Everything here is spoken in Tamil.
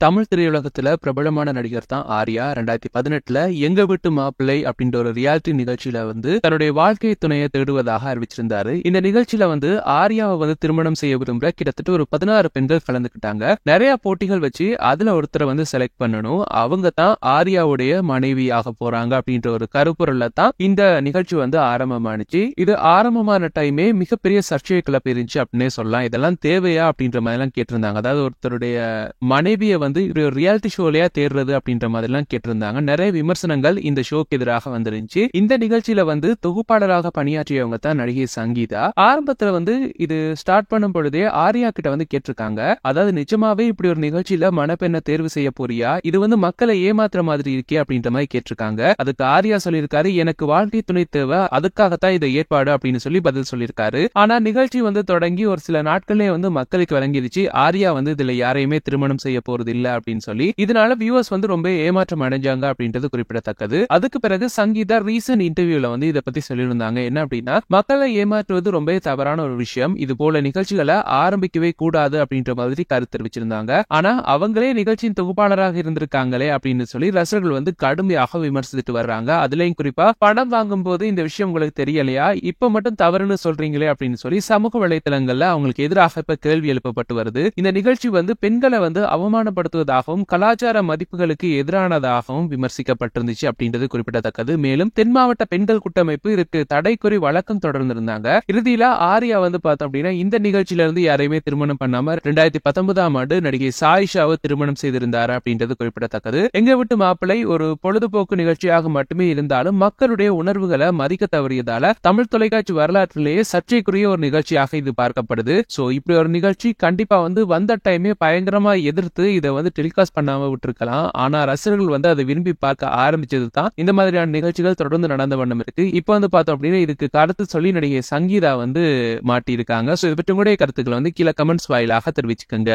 தமிழ் திரையுலகத்துல பிரபலமான நடிகர் தான் ஆர்யா. 2018ல எங்க வீட்டு மாப்பிள்ளை அப்படின்ற ஒரு ரியாலிட்டி நிகழ்ச்சியில தன்னுடைய வாழ்க்கை துணையை தேடுவதாக அறிவிச்சிருந்தாரு. இந்த நிகழ்ச்சியில ஆர்யாவை திருமணம் செய்ய விரும்புற கிட்டத்தட்ட ஒரு 16 பெண்கள் கலந்துக்கிட்டாங்க. நிறைய போட்டிகள் வச்சு அதுல ஒருத்தரை செலக்ட் பண்ணணும். அவங்க தான் ஆர்யாவுடைய மனைவி ஆக போறாங்க அப்படின்ற ஒரு கருப்பொருள்ல தான் இந்த நிகழ்ச்சி ஆரம்பமானுச்சு. இது ஆரம்பமான டைமே மிகப்பெரிய சர்ச்சையை கிளப்பிருந்துச்சு அப்படின்னே சொல்லலாம். இதெல்லாம் தேவையா அப்படின்ற மாதிரி எல்லாம் கேட்டிருந்தாங்க. அதாவது ஒருத்தருடைய மனைவியை ரியாலிட்டி ஷோலையா தேடுறது அப்படின்ற மாதிரி எல்லாம் கேட்டிருந்தாங்க. நிறைய விமர்சனங்கள் இந்த ஷோக்கு எதிராக வந்துருந்துச்சு. இந்த நிகழ்ச்சியில தொகுப்பாளராக பணியாற்றியவங்க தான் நடிகை சங்கீதா. ஆரம்பத்துல இது ஸ்டார்ட் பண்ணும் பொழுதே ஆர்யா கிட்ட கேட்டிருக்காங்க, அதாவது நிஜமாவே இப்படி ஒரு நிகழ்ச்சியில மணப்பெண்ணை தேர்வு செய்ய போறியா, இது மக்களை ஏமாத்துற மாதிரி இருக்கே அப்படின்ற மாதிரி கேட்டிருக்காங்க. அதுக்கு ஆர்யா சொல்லியிருக்காரு, எனக்கு வாழ்க்கை துணை தேவை, அதுக்காகத்தான் இதை ஏற்பாடு அப்படின்னு சொல்லி பதில் சொல்லியிருக்காரு. ஆனா நிகழ்ச்சி தொடங்கி ஒரு சில நாட்களே மக்களுக்கு வழங்கிருச்சு ஆர்யா இதுல யாரையுமே திருமணம் செய்ய போறது இல்ல அப்படின்னு சொல்லி. இதனால வியூவர்ஸ் ரொம்ப ஏமாற்றம் அடைஞ்சாங்க அப்படின்றது குறிப்பிடத்தக்கது. அதுக்கு பிறகு சங்கீதா ரீசன்ட் இன்டர்வியூல இதை பத்தி சொல்லியிருந்தாங்க. என்ன அப்படின்னா, மக்களை ஏமாற்றுவது ரொம்ப தவறான ஒரு விஷயம், இது போல நிகழ்ச்சிகளை ஆரம்பிக்கவே கூடாது அப்படின்ற மாதிரி கருத்து தெரிவிச்சிருந்தாங்க. ஆனா அவங்களே நிகழ்ச்சியின் தொகுப்பாளராக இருந்திருக்காங்களே அப்படின்னு சொல்லி ரசிகர்கள் கடுமையாக விமர்சித்துட்டு வர்றாங்க. அதுலயும் குறிப்பா பணம் வாங்கும் போது இந்த விஷயம் உங்களுக்கு தெரியலையா, இப்ப மட்டும் தவறுன்னு சொல்றீங்களே அப்படின்னு சொல்லி சமூக வலைதளங்கள்ல அவங்களுக்கு எதிராக இப்ப கேள்வி எழுப்பப்பட்டு வருது. இந்த நிகழ்ச்சி பெண்களை அவமானப்படுத்துவதாகவும் கலாச்சார மதிப்புகளுக்கு எதிரானதாகவும் விமர்சிக்கப்பட்டிருந்துச்சு அப்படின்றது குறிப்பிடத்தக்கது. மேலும் தென் மாவட்ட பெண்கள் கூட்டமைப்பு இதற்கு தடை கோரி வழக்கம் தொடர்ந்திருந்தாங்க. இறுதியில ஆர்யா பார்த்தோம் அப்படின்னா இந்த நிகழ்ச்சியில இருந்து யாரையுமே திருமணம் பண்ணாம 2019ஆம் ஆண்டு நடிகை சாயிஷாவை திருமணம் செய்திருந்தாரு அப்படின்றது குறிப்பிடத்தக்கது. எங்க வீட்டு மாப்பிள்ளை ஒரு பொழுதுபோக்கு நிகழ்ச்சியாக மட்டுமே இருந்தாலும் மக்களுடைய உணர்வுகளை மதிக்க தவறியதால தமிழ் தொலைக்காட்சி வரலாற்றிலேயே சர்ச்சைக்குரிய ஒரு நிகழ்ச்சியாக இது பார்க்கப்படுது. சோ இப்படி ஒரு நிகழ்ச்சி கண்டிப்பா வந்த டைமே பயங்கரமா எதிர்த்து இதை டெலிகாஸ்ட் பண்ணாம விட்டுருக்கலாம். ஆனா ரசிகர்கள் அதை விரும்பி பார்க்க ஆரம்பிச்சது தான் இந்த மாதிரியான நிகழ்ச்சிகள் தொடர்ந்து நடந்த வண்ணம் இருக்கு. இப்போ பார்த்தோம் அப்படின்னா இதுக்கு கருத்து சொல்லி நடிகை சங்கீதா மாட்டி இருக்காங்க. சோ இதை பற்றி உங்களுடைய கருத்துக்களை கீழே கமெண்ட்ஸ் வாயிலாக தெரிவிச்சுக்கோங்க.